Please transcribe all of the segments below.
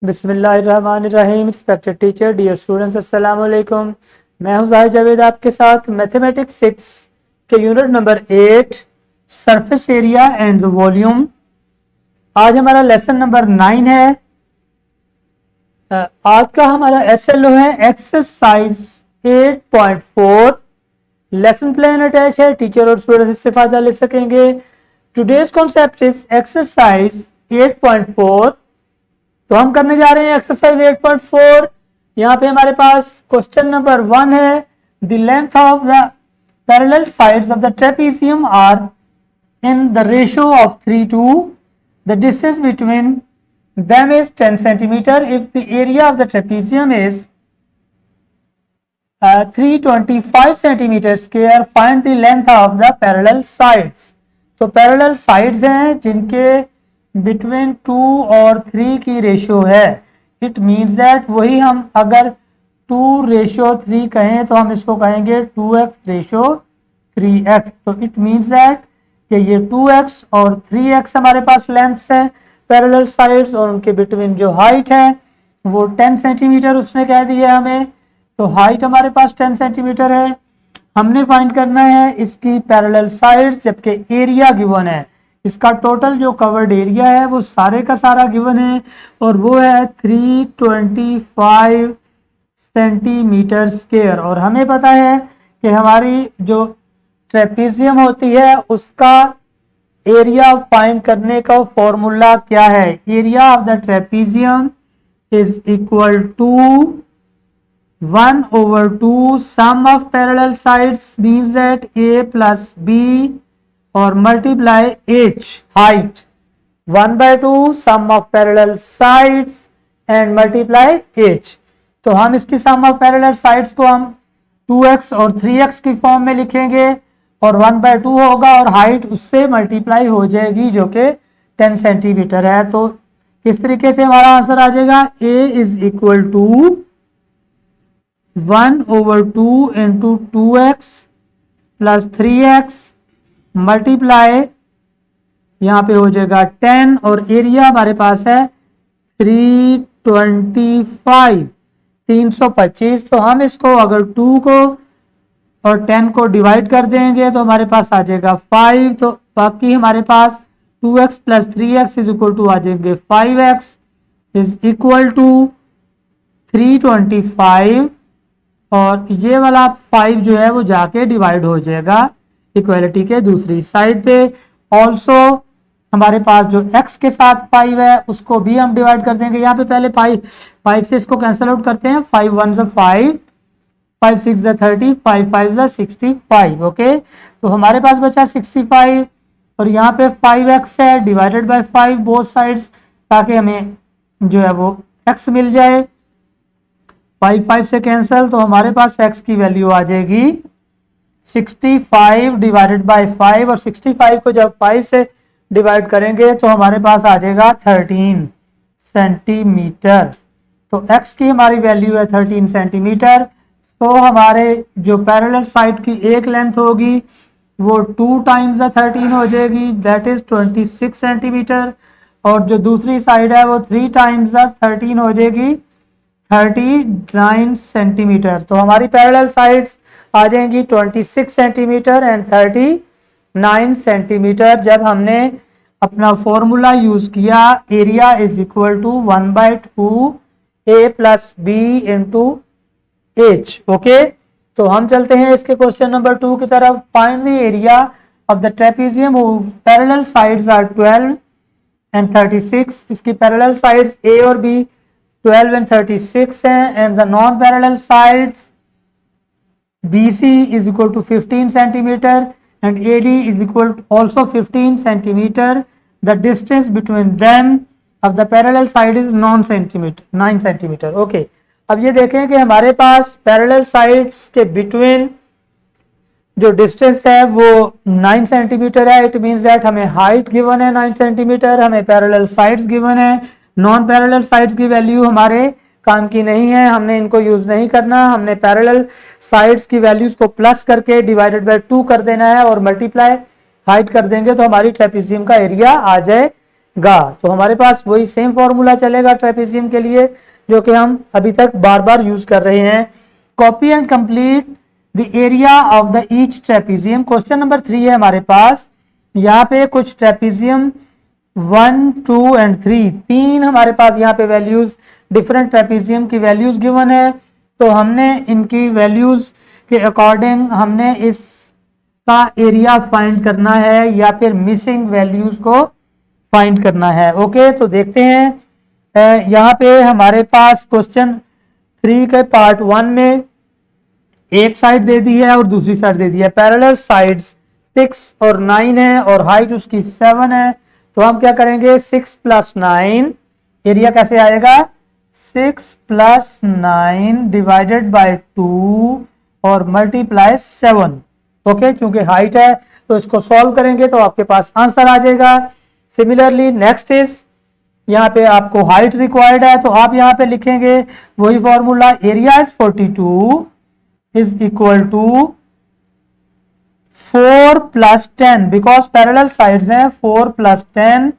बिस्मिल्लाहिर्रहमानिर्रहीम। Respected teacher, dear students, अस्सलाम वालेकुम। मैं हूं ज़ाहिद जावेद आपके साथ मैथमेटिक्स 6 के unit number 8 surface area and the volume. आज हमारा लेसन नंबर 9 है। आज का हमारा एसएलओ है एक्सरसाइज 8.4। लेसन प्लान अटैच है, टीचर और स्टूडेंट्स इससे फायदा ले सकेंगे। Today's concept is exercise 8.4। तो हम करने जा रहे हैं एक्सरसाइज 8.4। यहाँ पे हमारे पास क्वेश्चन नंबर 1 है, the length of the parallel sides of the trapezium are in the ratio of 3:2। The distance between them is 10 centimeter. If the area of the trapezium is 325 centimeter square, find the length of the parallel sides. तो parallel sides हैं जिनके between 2 और 3 की ratio है। It means that वही हम अगर 2:3 कहें तो हम इसको कहेंगे 2x रेशियो 3x। तो it means that कि ये 2x और 3x हमारे पास लेंथ्स है पैरेलल साइड्स, और उनके बिटवीन जो हाइट है वो 10 सेंटीमीटर उसने कह दिया हमें। तो हाइट हमारे पास 10 सेंटीमीटर है। हमने फाइंड करना है इसकी पैरेलल साइड्स, जबकि एरिया गिवन है। इसका टोटल जो कवर्ड एरिया है वो सारे का सारा गिवन है और वो है 325 सेंटीमीटर स्क्वायर। और हमें पता है कि हमारी जो ट्रेपेजियम होती है उसका एरिया फाइंड करने का फॉर्मूला क्या है। Area of the trapezium is equal to 1/2 sum of parallel sides means that a plus b और multiply h height. 1/2 sum of parallel sides and multiply h। तो हम इसकी सम ऑफ पैरेलल साइड्स को हम 2x और 3x की form में लिखेंगे और 1/2 होगा और हाइट उससे मल्टीप्लाई हो जाएगी जो कि 10 सेंटीमीटर है। तो इस तरीके से हमारा आंसर आ जाएगा a is equal to 1/2 into 2x plus 3x multiply यहाँ पे हो जाएगा 10 और एरिया हमारे पास है 325। तो हम इसको अगर 2 को और 10 को डिवाइड कर देंगे तो हमारे पास आ जाएगा 5। तो बाकी हमारे पास 2x plus 3x is equal to आ जाएंगे 5x इज इक्वल टू 325 और ये वाला 5 जो है वो जाके डिवाइड हो जाएगा इक्वलिटी के दूसरी साइड पे। ऑल्सो हमारे पास जो x के साथ 5 है उसको भी हम डिवाइड कर देंगे। यहाँ पे पहले 5 से इसको कैंसिल आउट करते हैं। 5 1 5, 5 6 30, 5 5 65। ओके, तो हमारे पास बचा 65 और यहाँ पे 5x है डिवाइडेड बाय 5 बोथ साइड्स, ताकि हमें जो है वो x मिल जाए। 5 5 से कैंसिल, तो हमारे पास x की वैल्यू आ जाएगी 65 डिवाइडेड बाय 5 और 65 को जब 5 से डिवाइड करेंगे तो हमारे पास आ जाएगा 13 सेंटीमीटर। तो x की हमारी वैल्यू है 13 सेंटीमीटर। तो हमारे जो पैरेलल साइड की एक लेंथ होगी वो 2 टाइम्स 13 हो जाएगी, दैट इज 26 सेंटीमीटर। और जो दूसरी साइड है वो 3 टाइम्स 13 हो जाएगी 39 सेंटीमीटर। तो हमारी पैरेलल साइड्स आ जाएंगी 26 सेंटीमीटर एंड 39 सेंटीमीटर। जब हमने अपना फॉर्मूला यूज किया area is equal to 1/2 a plus b into h। Okay, तो हम चलते हैं इसके क्वेश्चन नंबर 2 की तरफ। Find the area of the trapezium parallel sides are 12 and 36। इसकी पैरेलल साइड्स a और b 12 एंड 36 हैं and the non parallel sides BC is equal to 15 centimeter and AD is equal to also 15 centimeter. The distance between them of the parallel side is 9 centimeter. Okay, अब ये देखें कि हमारे पास parallel sides के between जो distance है वो 9 centimetre है। इट मींस दैट हमें हाइट गिवन है 9 सेंटीमीटर, हमें पैरेलल साइड्स गिवन है। नॉन पैरेलल साइड्स की वैल्यू हमारे काम की नहीं है, हमने इनको यूज नहीं करना। हमने पैरेलल साइड्स की वैल्यूज को प्लस करके डिवाइडेड बाय 2 कर देना है और मल्टीप्लाई हाइट कर देंगे तो हमारी ट्रेपेजियम का एरिया आ जाएगा। गा। तो हमारे पास वही सेम फॉर्मूला चलेगा ट्रेपेजियम के लिए जो कि हम अभी तक बार बार यूज कर रहे हैं। Copy and complete the area of the each trapezium. Question number 3 है हमारे पास। यहाँ पे कुछ ट्रेपेजियम 1, 2 एंड 3 तीन हमारे पास यहाँ पे वैल्यूज डिफरेंट ट्रेपेजियम की वैल्यूज गिवन है। तो हमने इनकी वैल्यूज के अकॉर्डिंग हमने इसका एरिया फाइंड करना है या फिर मिसिंग वैल्यूज को फाइंड करना है। ओके, तो देखते हैं। यहाँ पे हमारे पास क्वेश्चन 3 के पार्ट 1 में एक साइड दे दी है और दूसरी साइड दे दी है। पैरेलल साइड्स 6 और 9 है और हाइट उसकी 7 है। तो हम क्या करेंगे, 6 + 9 एरिया कैसे आएगा, 6 + 9 डिवाइडेड बाय 2 और मल्टीप्लाई 7। ओके, क्योंकि हाइट है तो इसको सॉल्व करेंगे तो आपके पास आंसर आ जाएगा। सिमिलरली नेक्स्ट इज, यहाँ पे आपको हाइट रिक्वायर्ड है तो आप यहाँ पे लिखेंगे वही formula, area is 42 is equal to 4 + 10 because parallel sides हैं, 4 + 10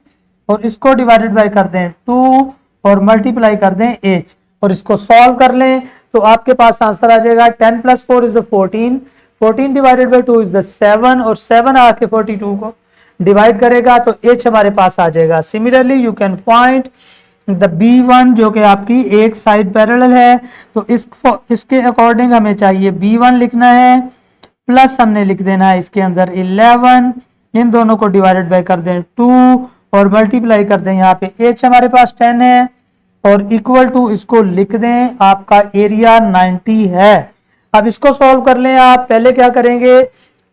और इसको डिवाइडेड बाय कर दें 2 और मल्टीप्लाई कर दें h और इसको सॉल्व कर लें तो आपके पास आंसर आ जाएगा 10 + 4 इज 14, 14 डिवाइडेड बाय 2 इज 7 और 7 आके 42 को डिवाइड करेगा तो h हमारे पास आ जाएगा। Similarly you can find the B1 जो कि आपकी एक साइड पैरेलल है तो इसके अकॉर्डिंग हमें चाहिए B1 लिखना है प्लस हमने लिख देना है इसके अंदर 11, इन दोनों को डिवाइडेड बाय कर दें 2 और मल्टीप्लाई कर दें, यहाँ पे h हमारे पास 10 है और इक्वल टू इसको लिख दें, आपका एरिया 90 है। अब इसको सॉल्व कर लें आप। पहले क्या करेंगे,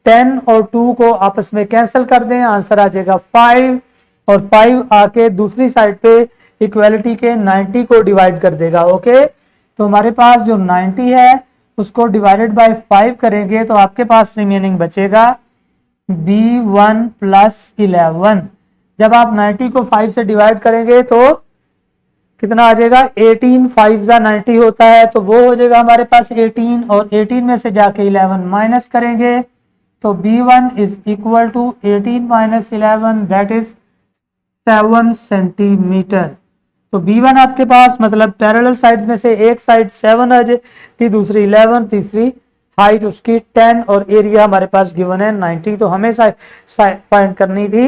10 और 2 को आपस में कैंसिल कर दें, आंसर आ जाएगा 5 और 5 आके दूसरी साइड पे इक्वालिटी के 90 को डिवाइड कर देगा। ओके, तो हमारे पास जो 90 है उसको डिवाइडेड बाय 5 करेंगे तो आपके पास रिमेनिंग बचेगा B1 + 11। जब आप 90 को 5 से डिवाइड करेंगे तो कितना आ जाएगा, 18, 5 * 90 होता है तो वो हो जाएगा हमारे पास 18 और 18 में से जाके 11 माइनस करेंगे तो B1 is equal to 18 - 11 that is 7 centimetre. तो B1 आपके पास मतलब पैरेलल साइड्स में से एक साइड 7 आ जाएगी, दूसरी 11, तीसरी हाइट उसकी 10 और एरिया हमारे पास गिवन है 90। तो हमें फाइंड करनी थी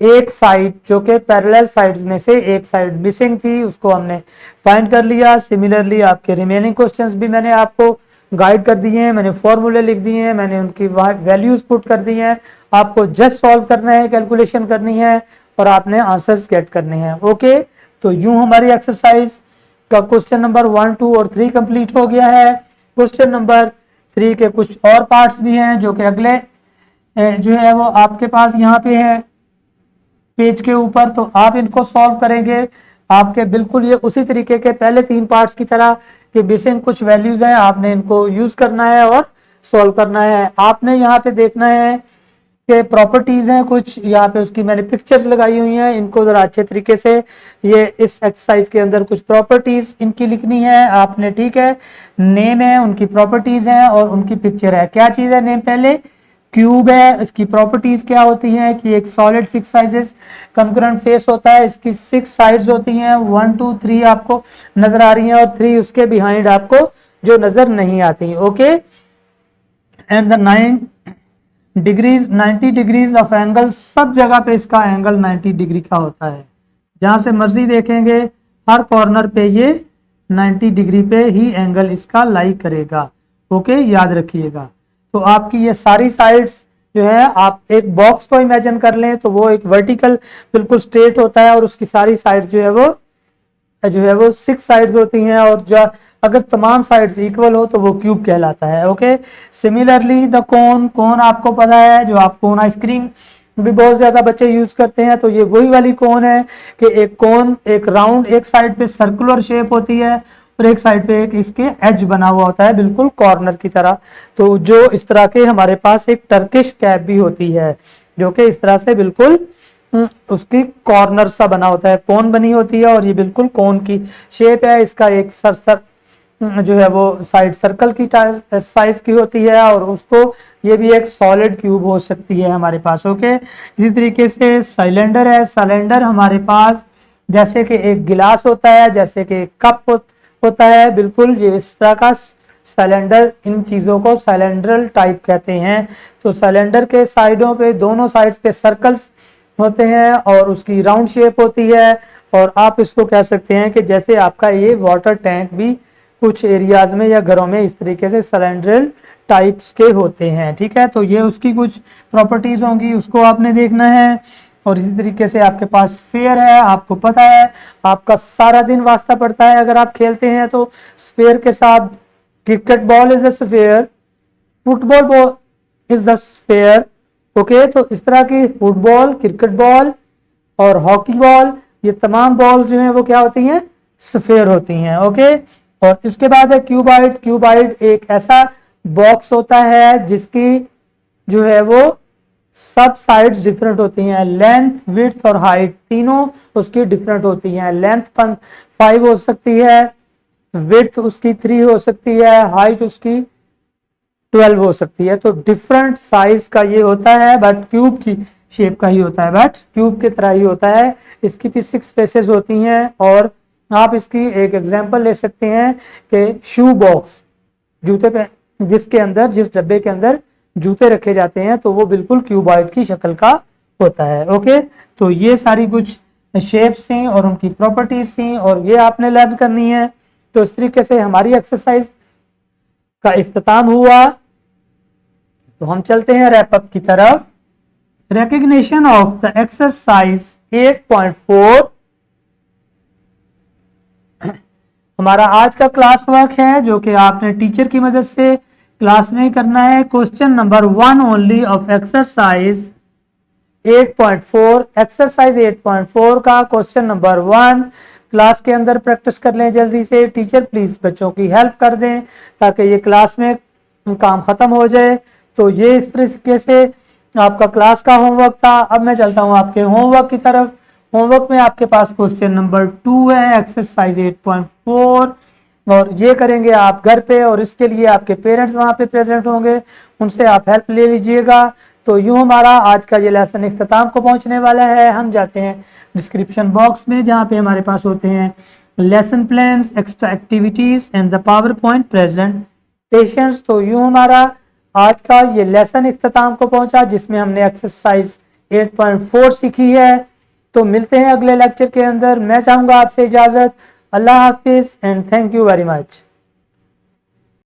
एक साइड जो कि पैरेलल साइड्स में से एक साइड मिसिंग थी, उसको हमने फाइंड कर लिया। सिमिलरली आपके रिमेनिंग क्वेश्चंस भी मैंने आपको गाइड कर दिए हैं, मैंने फॉर्मूले लिख दिए हैं, मैंने उनकी वैल्यूज पुट कर दी हैं। आपको जस्ट सॉल्व करना है, कैलकुलेशन करनी है और आपने आंसर्स गेट करने हैं। ओके, तो यूं हमारी एक्सरसाइज का क्वेश्चन नंबर 1, 2 और 3 कंप्लीट हो गया है। क्वेश्चन नंबर 3 के कुछ और पार्ट्स भी हैं जो कि अगले जो है वो आपके पास यहाँ पे है पेज के ऊपर, तो आप इनको सॉल्व करेंगे आपके बिल्कुल ये उसी तरीके के पहले 3 पार्ट्स की तरह कि बेसिक कुछ वैल्यूज हैं, आपने इनको यूज करना है और सॉल्व करना है। आपने यहाँ पे देखना है कि प्रॉपर्टीज हैं कुछ, यहाँ पे उसकी मैंने पिक्चर्स लगाई हुई हैं, इनको जरा अच्छे तरीके से ये इस एक्सरसाइज के अंदर कुछ प्रॉपर्टीज इनकी लिखनी है आपने, ठीक है। नेम है, उनकी प्रॉपर्टीज हैं और उनकी पिक्चर है। क्या चीज है नेम, पहले क्यूब है, इसकी प्रॉपर्टीज क्या होती हैं कि एक सॉलिड 6 साइजेस कंकरेंट फेस होता है, इसकी 6 साइड्स होती हैं, 1, 2, 3 आपको नजर आ रही हैं और 3 उसके बिहाइंड आपको जो नजर नहीं आती। Okay, and the 90 degrees of angle, सब जगह पे इसका एंगल 90 डिग्री का होता है, जहां से मर्जी देखेंगे हर कॉर्नर पे ये 90 डिग्री पे ही एंगल इसका लाई करेगा। ओके, याद रखिएगा। तो आपकी ये सारी साइड्स जो है, आप एक बॉक्स को इमेजिन कर लें तो वो एक वर्टिकल बिल्कुल स्ट्रेट होता है और उसकी सारी साइड्स जो है वो 6 साइड्स होती हैं और जो अगर तमाम साइड्स इक्वल हो तो वो क्यूब कहलाता है। ओके, सिमिलरली द कोन आपको पता है, जो आप कोन आइसक्रीम भी बहुत ज्यादा बच्चे यूज करते हैं, तो ये वही वाली कोन है कि एक कोन एक राउंड एक साइड पे सर्कुलर शेप होती है और एक साइड पे एक इसके एज बना हुआ होता है बिल्कुल कॉर्नर की तरह। तो जो इस तरह के हमारे पास एक टर्किश कैप भी होती है जो कि इस तरह से बिल्कुल उसकी कॉर्नर सा बना होता है, कोन बनी होती है और ये बिल्कुल कोन की शेप है। इसका एक जो है वो साइड सर्कल की साइज की होती है, और उसको ये भी एक सॉलिड क्यूब हो सकती है हमारे पास। ओके, इसी तरीके से सिलेंडर है। सिलेंडर हमारे पास जैसे कि एक गिलास होता है, जैसे कि एक कप होता है, बिल्कुल ये इस तरह का सिलेंडर, इन चीज़ों को सिलेंड्रल टाइप कहते हैं। तो सिलेंडर के साइडों पे, दोनों साइड्स पे सर्कल्स होते हैं और उसकी राउंड शेप होती है, और आप इसको कह सकते हैं कि जैसे आपका ये वाटर टैंक भी कुछ एरियाज में या घरों में इस तरीके से सिलेंड्रल टाइप्स के होते हैं। ठीक है, तो ये उसकी कुछ प्रॉपर्टीज होंगी, उसको आपने देखना है। और इसी तरीके से आपके पास स्फीयर है, आपको पता है आपका सारा दिन वास्ता पड़ता है अगर आप खेलते हैं तो स्फीयर के साथ। Cricket ball is a sphere, football ball is the sphere. Okay, तो इस तरह की फुटबॉल, क्रिकेट बॉल और हॉकी बॉल, ये तमाम बॉल्स जो हैं वो क्या होती हैं, स्फीयर होती हैं। ओके, और इसके बाद है क्यूबाइड। क्यूबाइड एक ऐसा बॉक्स होता है जिसकी जो है वो सब साइड्स डिफरेंट होती हैं, लेंथ, विड्थ और हाइट तीनों उसकी डिफरेंट होती हैं। लेंथ 5 हो सकती है, विड्थ उसकी 3 हो सकती है, हाइट उसकी 12 हो सकती है। तो डिफरेंट साइज का ये होता है, बट क्यूब की शेप का ही होता है, बट क्यूब की तरह ही होता है। इसकी भी 6 फेसेस होती हैं, और आप इसकी एक एग्जांपल ले सकते हैं कि शू बॉक्स, जूते पे जिसके अंदर, जिस डब्बे के अंदर जूते रखे जाते हैं, तो वो बिल्कुल क्यूबॉइड की शक्ल का होता है। ओके, तो ये सारी कुछ शेप्स थी और उनकी प्रॉपर्टीज थी, और ये आपने लर्न करनी है। तो इस तरीके से हमारी एक्सरसाइज का इख्तिताम हुआ। तो हम चलते हैं रैप अप की तरफ। रिकग्निशन ऑफ द एक्सरसाइज 8.4 हमारा आज का क्लास वर्क है, जो कि आपने टीचर की मदद से क्लास में करना है। Question number 1 only of exercise 8.4। Exercise 8.4 का क्वेश्चन नंबर 1 क्लास के अंदर प्रैक्टिस कर लें जल्दी से। टीचर प्लीज बच्चों की हेल्प कर दें ताकि ये क्लास में काम खत्म हो जाए। तो ये इस तरीके से आपका क्लास का होमवर्क था। अब मैं चलता हूँ आपके होमवर्क की तरफ। होमवर्क में आपके पास क्वेश्चन नंबर 2 है, एक्सरसाइज 8.4, और ये करेंगे आप घर पे, और इसके लिए आपके पेरेंट्स वहाँ पे प्रेजेंट होंगे, उनसे आप हेल्प ले लीजिएगा। तो यूँ हमारा आज का ये लेसन इख्तिताम को पहुँचने वाला है। हम जाते हैं डिस्क्रिप्शन बॉक्स में, जहाँ पे हमारे पास होते हैं lesson plans, extra activities and the power point presentations. तो यूँ हमारा आज का ये लेसन इख्तिताम को पहुंचा, जिसमें हमने एक्सरसाइज 8.4 सीखी है। तो मिलते हैं अगले लेक्चर के अंदर। मैं चाहूंगा आपसे इजाजत। अल्लाह हाफिज and thank you very much.